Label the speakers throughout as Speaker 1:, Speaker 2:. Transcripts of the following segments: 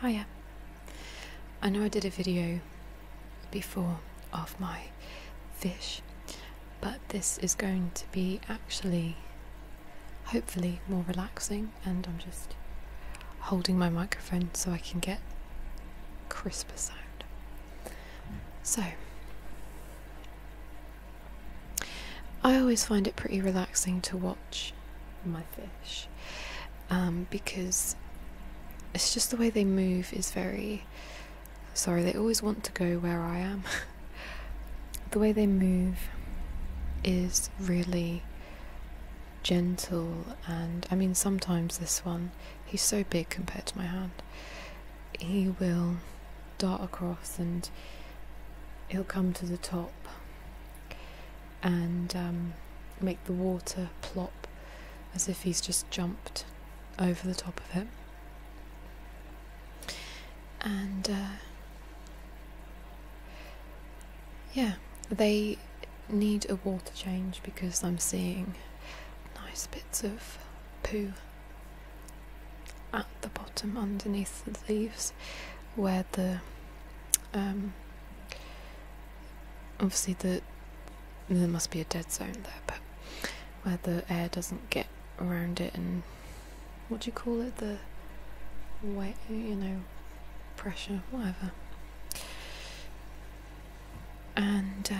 Speaker 1: Hiya. I know I did a video before of my fish, but this is going to be actually hopefully more relaxing, and I'm just holding my microphone so I can get crisper sound. So I always find it pretty relaxing to watch my fish, because it's just the way they move is very... Sorry, they always want to go where I am. The way they move is really gentle, and I mean sometimes this one, he's so big compared to my hand, he will dart across and he'll come to the top and make the water plop as if he's just jumped over the top of it. And yeah, they need a water change because I'm seeing nice bits of poo at the bottom underneath the leaves where the obviously there must be a dead zone there, but where the air doesn't get around it, and what do you call it, the weight, you know, pressure, whatever. And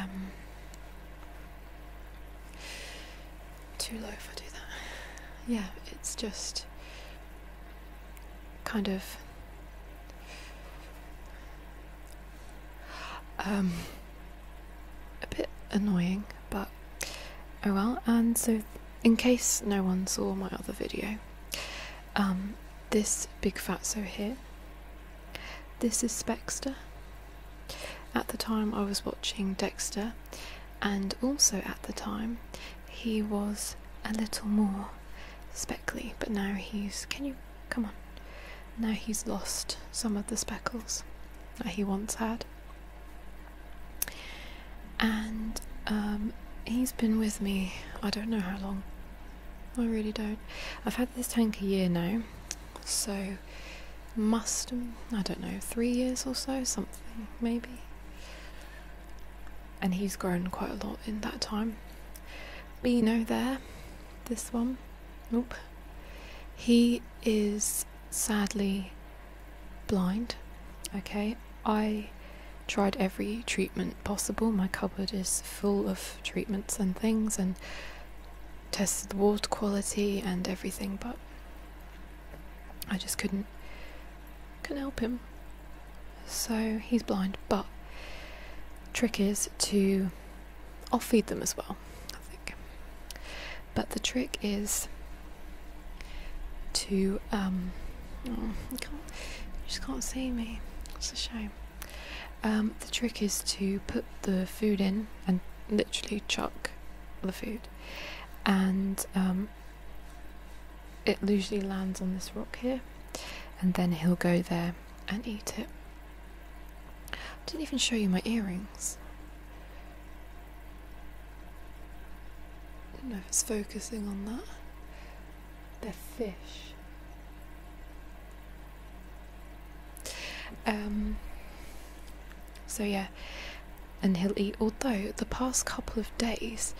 Speaker 1: too low if I do that. Yeah, it's just kind of a bit annoying, but oh well. And so in case no one saw my other video, this big fatso here, this is Spexter. At the time I was watching Dexter, and also at the time he was a little more speckly, but now he's... Can you come on? Now he's lost some of the speckles that he once had. And he's been with me, I don't know how long. I really don't. I've had this tank a year now, so must, I don't know, 3 years or so, something maybe. And he's grown quite a lot in that time. Beano there, this one, oop, he is sadly blind. Okay, I tried every treatment possible. My cupboard is full of treatments and things, and tested the water quality and everything, but I just couldn't help him. So he's blind, but trick is to... I'll feed them as well, I think. But the trick is to oh, you just can't see me. It's a shame. The trick is to put the food in and literally chuck the food, and it usually lands on this rock here, and then he'll go there and eat it. I didn't even show you my earrings. I don't know if it's focusing on that. They're fish. So yeah, and he'll eat, although the past couple of days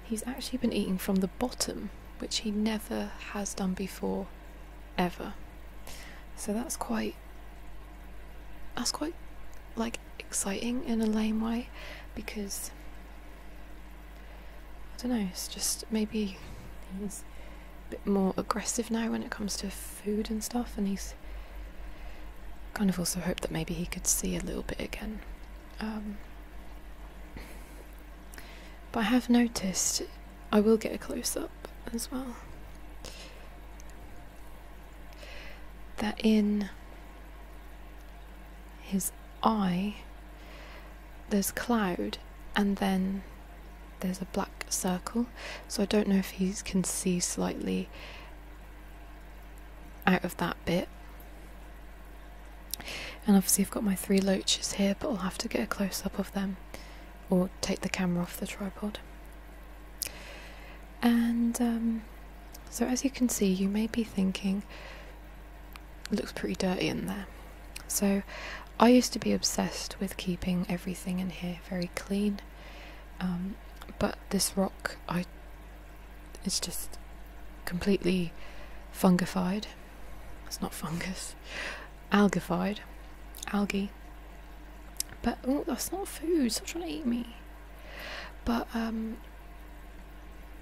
Speaker 1: he's actually been eating from the bottom, which he never has done before, ever. So that's quite like exciting in a lame way, because I don't know, it's just maybe he's a bit more aggressive now when it comes to food and stuff, and he's kind of also hoped that maybe he could see a little bit again. But I have noticed, I will get a close-up as well, that in his eye there's cloud and then there's a black circle, so I don't know if he can see slightly out of that bit. And obviously I've got my 3 loaches here, but I'll have to get a close-up of them or take the camera off the tripod. And so as you can see, you may be thinking, it looks pretty dirty in there. So I used to be obsessed with keeping everything in here very clean, but this rock, it's just completely fungified. It's not fungus, algified, algae. But oh, that's not food. Stop trying to eat me. But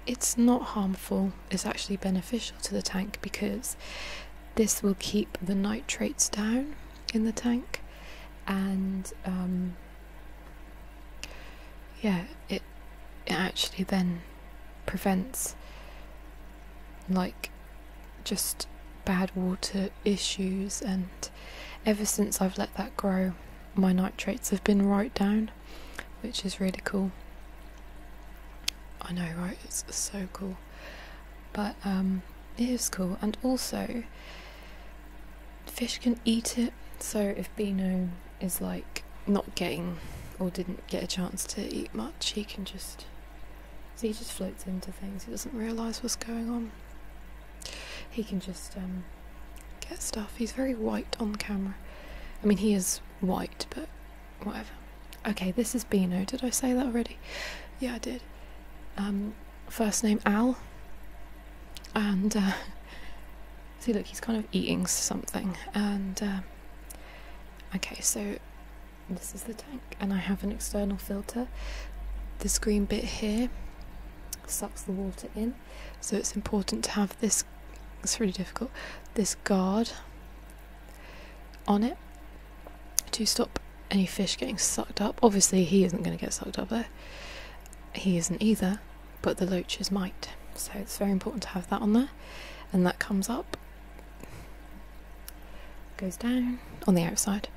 Speaker 1: it's not harmful. It's actually beneficial to the tank because this will keep the nitrates down in the tank, and yeah, it actually then prevents like just bad water issues. And ever since I've let that grow, my nitrates have been right down, which is really cool. I know, right? It's so cool. But it is cool. And also fish can eat it, so if Beano is like not getting or didn't get a chance to eat much, he can just, so he just floats into things. He doesn't realise what's going on. He can just get stuff. He's very white on camera. I mean, he is white, but whatever. Okay, this is Beano. Did I say that already? Yeah, I did. First name Al, and see, look, he's kind of eating something. And okay, so this is the tank, and I have an external filter. This green bit here sucks the water in, so it's important to have this, it's really difficult, this guard on it to stop any fish getting sucked up. Obviously he isn't going to get sucked up there, he isn't either, but the loaches might, so it's very important to have that on there. And that comes up, goes down on the outside,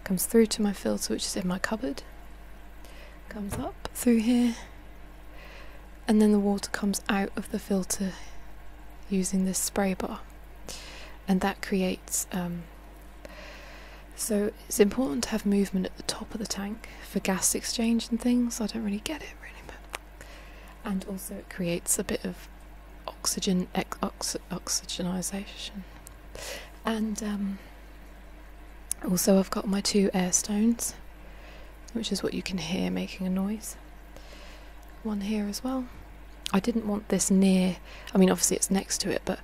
Speaker 1: comes through to my filter, which is in my cupboard, comes up through here, and then the water comes out of the filter using this spray bar, and that creates so it's important to have movement at the top of the tank for gas exchange and things. I don't really get it really, but, and also it creates a bit of oxygenization. And also I've got my 2 air stones, which is what you can hear making a noise. One here as well. I didn't want this near, I mean obviously it's next to it, but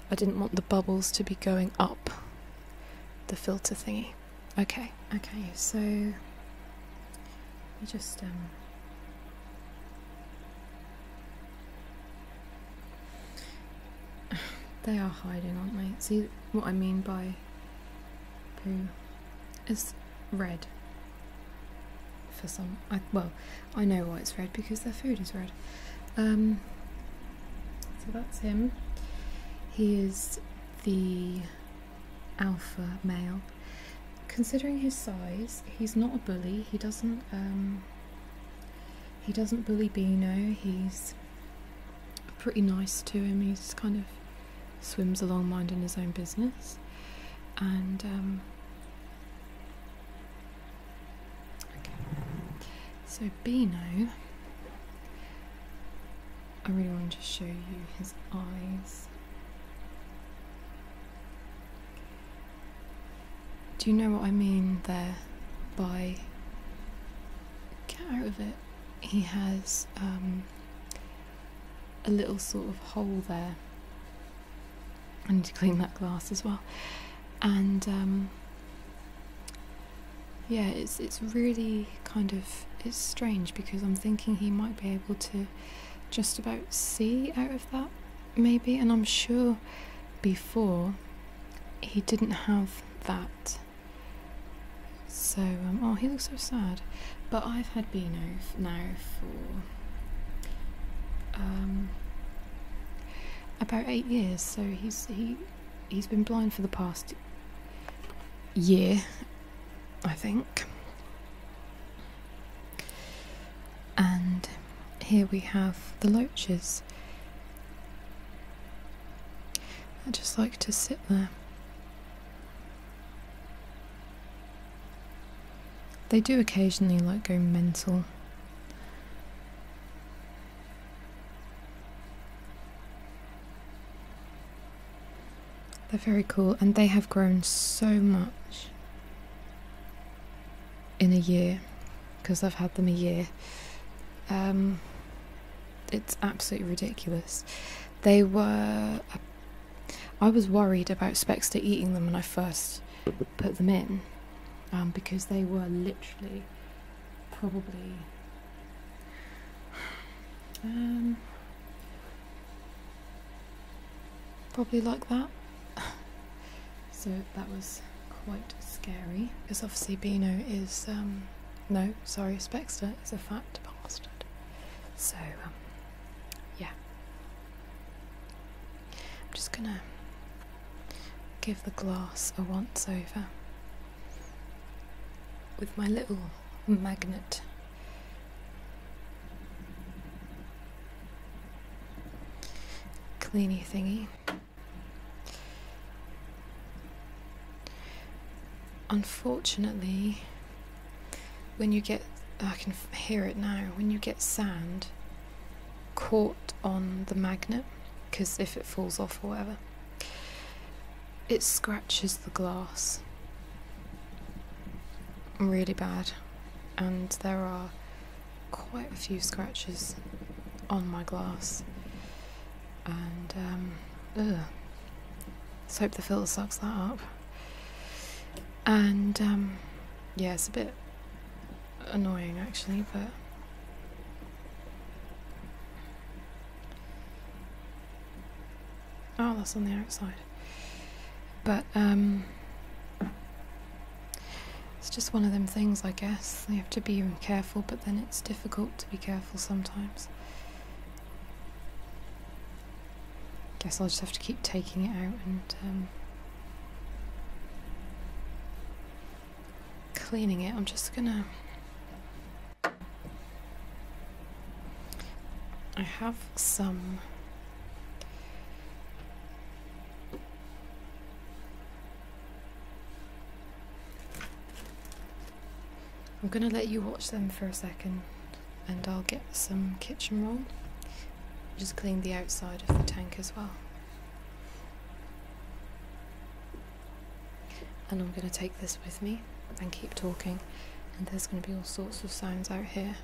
Speaker 1: I didn't want the bubbles to be going up the filter thingy. Okay, so you just they are hiding, aren't they? See what I mean by poo? It's red for some. Well, I know why it's red, because their food is red. So that's him. He is the alpha male. Considering his size, he's not a bully. He doesn't bully Beano. He's pretty nice to him. He's kind of swims along minding his own business. And okay. So Beano, I really want to just show you his eyes. Do you know what I mean there by, get out of it, he has a little sort of hole there. I need to clean that glass as well. And yeah, it's really kind of, it's strange, because I'm thinking he might be able to just about see out of that maybe, and I'm sure before he didn't have that. So oh, he looks so sad. But I've had Beano now for about 8 years, so he's been blind for the past year, I think. And here we have the loaches. I just like to sit there. They do occasionally like go mental. They're very cool, and they have grown so much in a year, because I've had them a year. It's absolutely ridiculous. They were... I was worried about Spexter eating them when I first put them in, because they were literally probably... probably like that. So that was quite scary, because obviously Beano is... no, sorry, Spexter is a fat bastard. So, yeah. I'm just gonna give the glass a once over with my little magnet. Cleany thingy. Unfortunately, when you get, I can hear it now, when you get sand caught on the magnet, because if it falls off or whatever, it scratches the glass really bad, and there are quite a few scratches on my glass, and let's hope the filter sucks that up. And yeah, it's a bit annoying actually, but oh, that's on the outside. But it's just one of them things, I guess. You have to be careful, but then it's difficult to be careful sometimes. Guess I'll just have to keep taking it out and cleaning it. I'm just gonna... I have some... I'm gonna let you watch them for a second, and I'll get some kitchen roll. Just clean the outside of the tank as well. And I'm gonna take this with me and keep talking, and there's gonna be all sorts of sounds out here.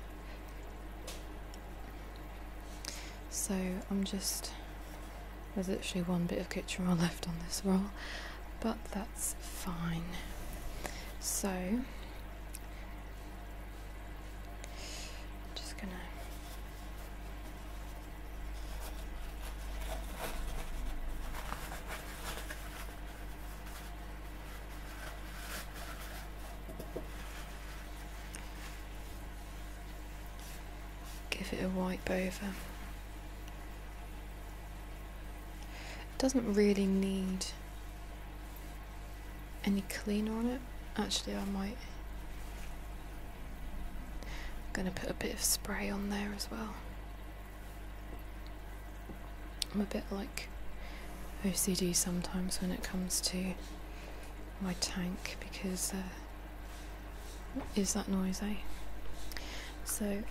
Speaker 1: So I'm just... there's literally one bit of kitchen roll left on this roll, but that's fine. So gonna give it a wipe over. It doesn't really need any cleaner on it. Actually, I might... going to put a bit of spray on there as well. I'm a bit like OCD sometimes when it comes to my tank, because what is that noise, eh? So I'm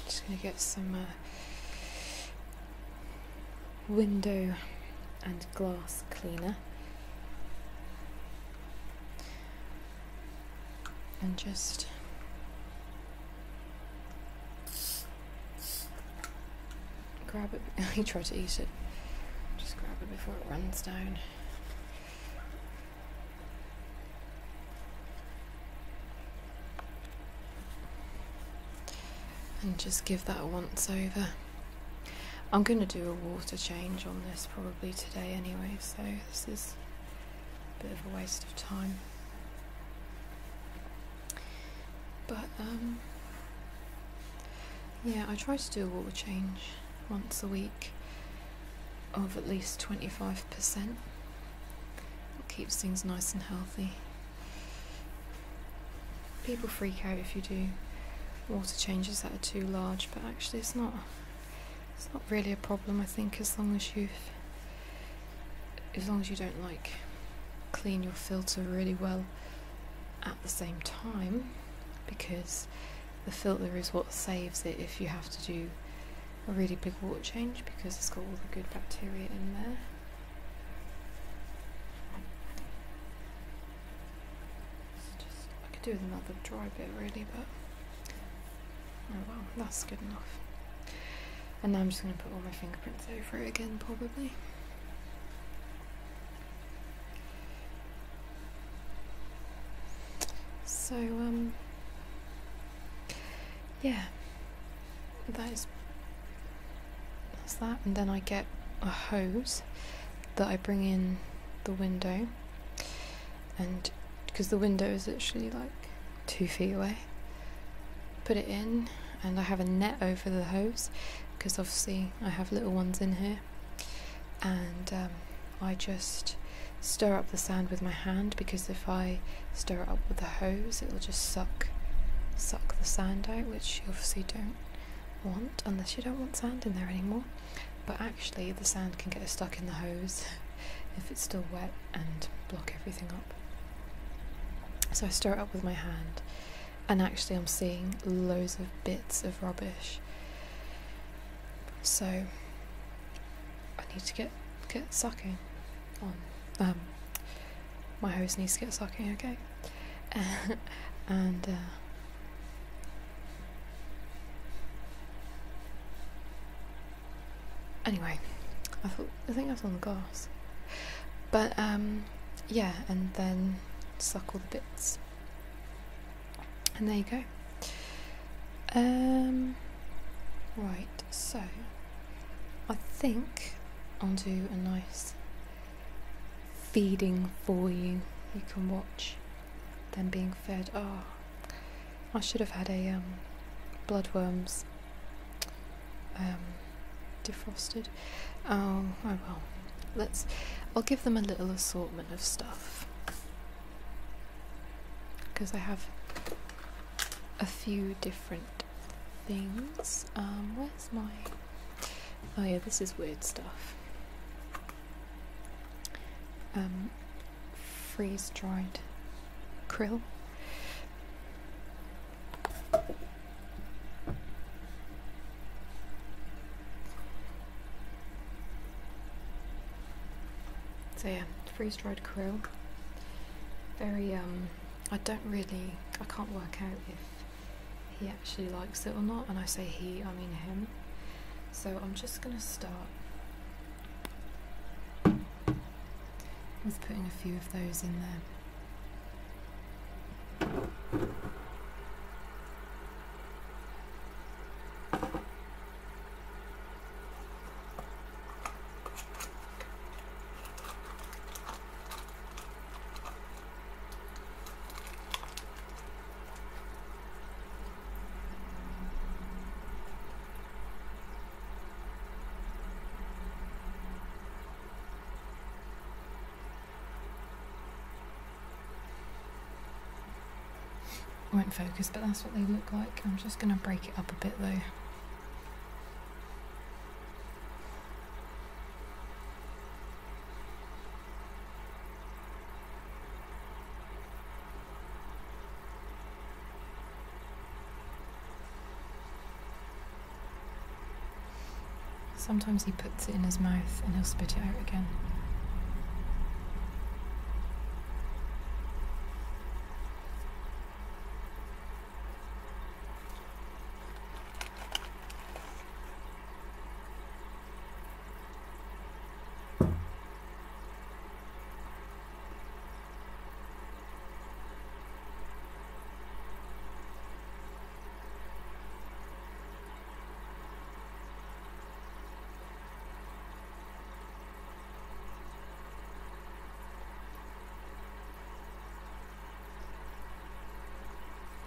Speaker 1: just going to get some window and glass cleaner and just grab it. He tried to eat it. Just grab it before it runs down. And just give that a once over. I'm going to do a water change on this probably today anyway, so this is a bit of a waste of time. But yeah, I try to do a water change once a week of at least 25%. It keeps things nice and healthy. People freak out if you do water changes that are too large, but actually it's not really a problem, I think, as long as you don't like clean your filter really well at the same time, because the filter is what saves it if you have to do a really big water change, because it's got all the good bacteria in there. do with another dry bit really, but oh well, that's good enough. And now I'm just going to put all my fingerprints over it again, probably. So, yeah, that's that. And then I get a hose that I bring in the window, and because the window is literally like 2 feet away, put it in, and I have a net over the hose because obviously I have little ones in here, and I just stir up the sand with my hand, because if I stir it up with the hose it'll just suck the sand out, which you obviously don't want unless you don't want sand in there anymore. But actually the sand can get stuck in the hose if it's still wet and block everything up. So I stir it up with my hand, and actually I'm seeing loads of bits of rubbish, so I need to get sucking on. My hose needs to get sucking, okay? And anyway, I think that's on the glass. But yeah, and then suck all the bits, and there you go. Right, so I think I'll do a nice feeding for you. You can watch them being fed. Oh, I should have had a bloodworms defrosted. Oh well. I'll give them a little assortment of stuff, because I have a few different things. Where's my... oh yeah, this is weird stuff. Freeze-dried krill. So yeah, freeze-dried krill. Very I can't work out if he actually likes it or not, and I say he, I mean him. So I'm just gonna start with putting a few of those in there. Won't focus, but that's what they look like. I'm just going to break it up a bit though. Sometimes he puts it in his mouth and he'll spit it out again.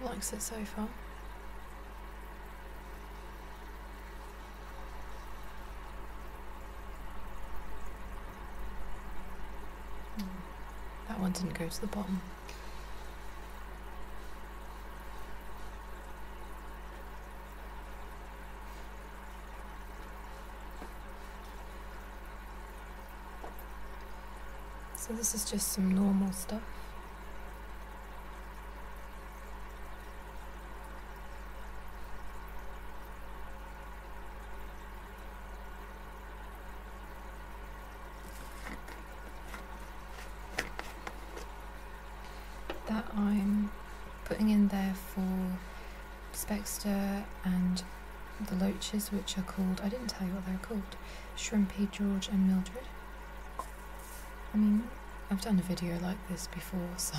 Speaker 1: Likes it so far. That one didn't go to the bottom. So this is just some normal stuff. That I'm putting in there for Spexter and the Loaches, which are called, I didn't tell you what they're called, Shrimpy, George and Mildred. I mean, I've done a video like this before, so...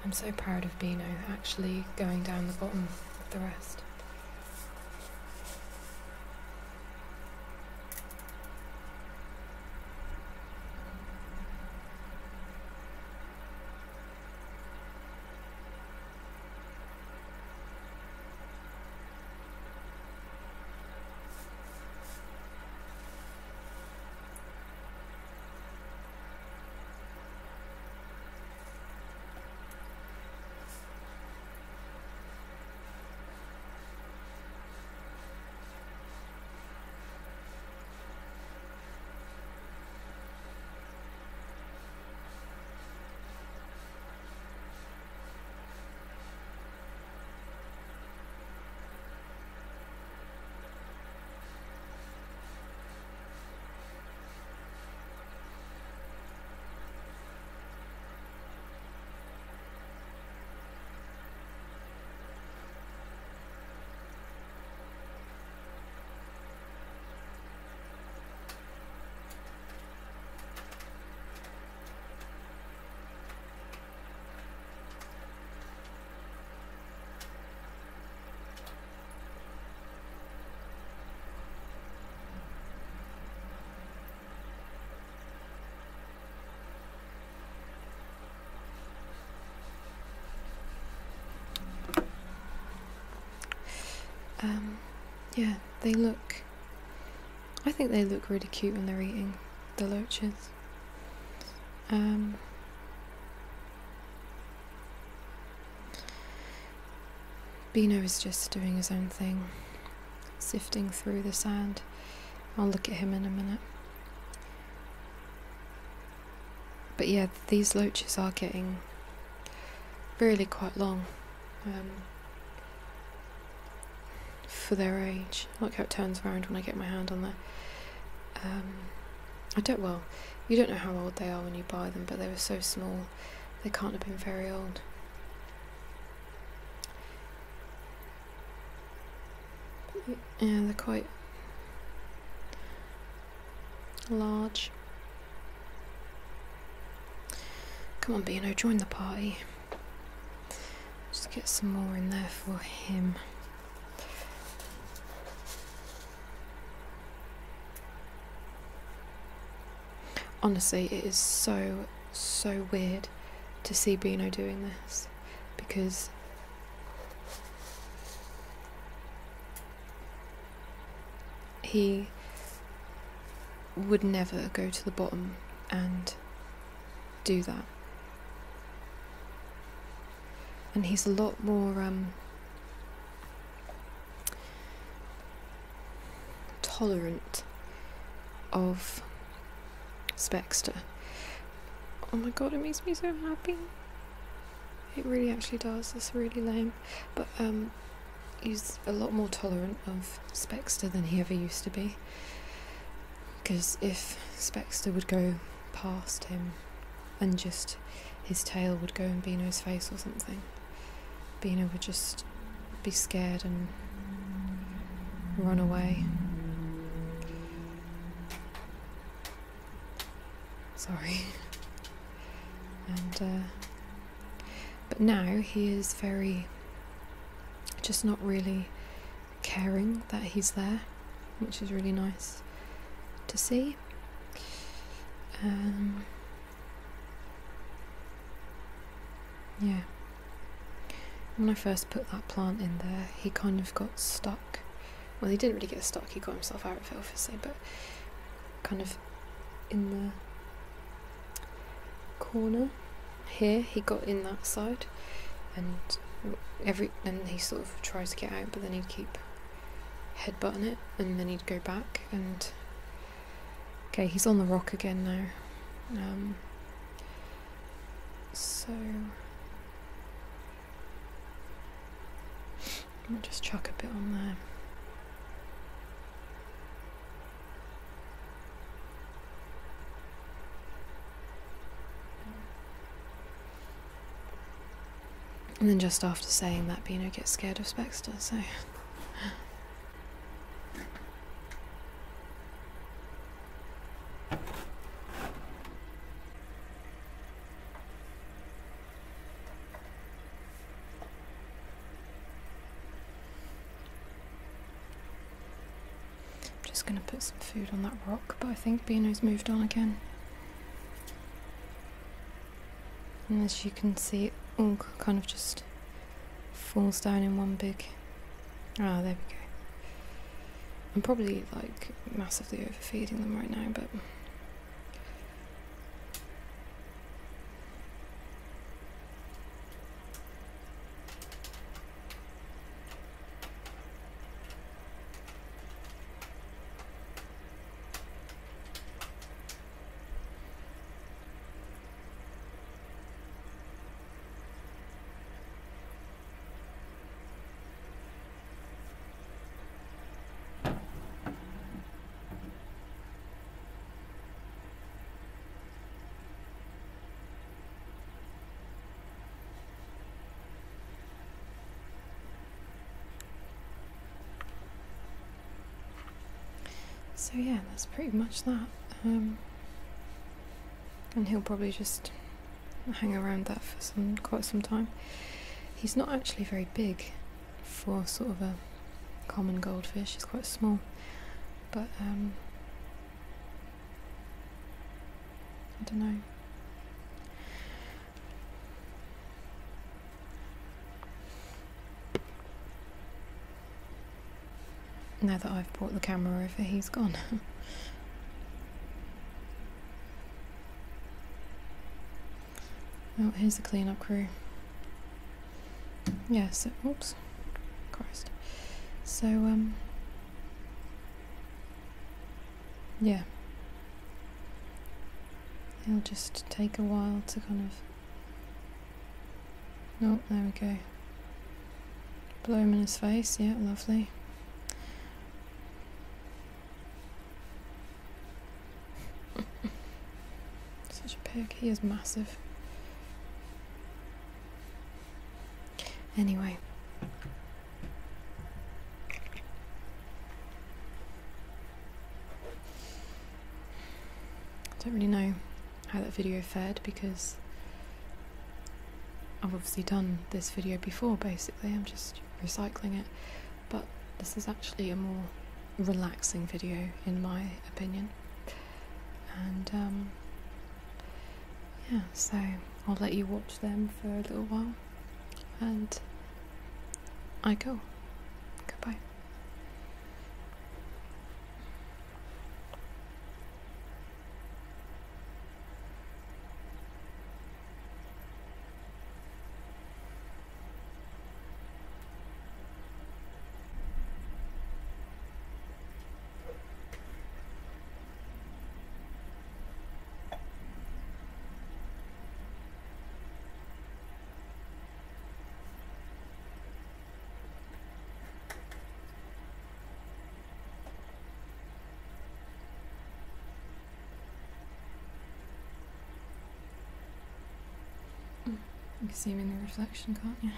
Speaker 1: I'm so proud of Beano actually going down the bottom of the rest. Yeah, they look... I think they look really cute when they're eating the Loaches. Beano is just doing his own thing, sifting through the sand. I'll look at him in a minute. But yeah, these Loaches are getting really quite long. For their age. Look how it turns around when I get my hand on there. You don't know how old they are when you buy them, but they were so small, they can't have been very old. Yeah, they're quite large. Come on, Beano, join the party. Just get some more in there for him. Honestly, it is so weird to see Beano doing this, because he would never go to the bottom and do that. And he's a lot more tolerant of Spexter. Oh my god, it makes me so happy. It really actually does. It's really lame. But he's a lot more tolerant of Spexter than he ever used to be. Because if Spexter would go past him and just his tail would go in Beano's face or something, Beano would just be scared and run away. Sorry. And but now he is very just not really caring that he's there, which is really nice to see. Yeah, When I first put that plant in there, he kind of got stuck. Well, he didn't really get stuck, he got himself out of it obviously, but kind of in the corner here, he got in that side, and he sort of tries to get out, but then he'd keep headbutting it, and then he'd go back. And okay, he's on the rock again now. So I'll just chuck a bit on there. And then just after saying that, Beano gets scared of Spectre, so... Just going to put some food on that rock, but I think Beano's moved on again. And as you can see, it all kind of just falls down in one big... Ah, there we go. I'm probably like massively overfeeding them right now, but... So yeah, that's pretty much that. And he'll probably just hang around that for quite some time. He's not actually very big for sort of a common goldfish. He's quite small, but I don't know. Now that I've brought the camera over, he's gone. Oh, here's the cleanup crew. Yeah, so, oops, Christ. So, yeah. It'll just take a while to kind of... Oh, there we go. Blow him in his face, yeah, lovely. Such a pig, he is massive. Anyway. I don't really know how that video fared because I've obviously done this video before basically, I'm just recycling it, but this is actually a more relaxing video in my opinion. And yeah, so I'll let you watch them for a little while and I go. Goodbye. You can see him in the reflection, can't you?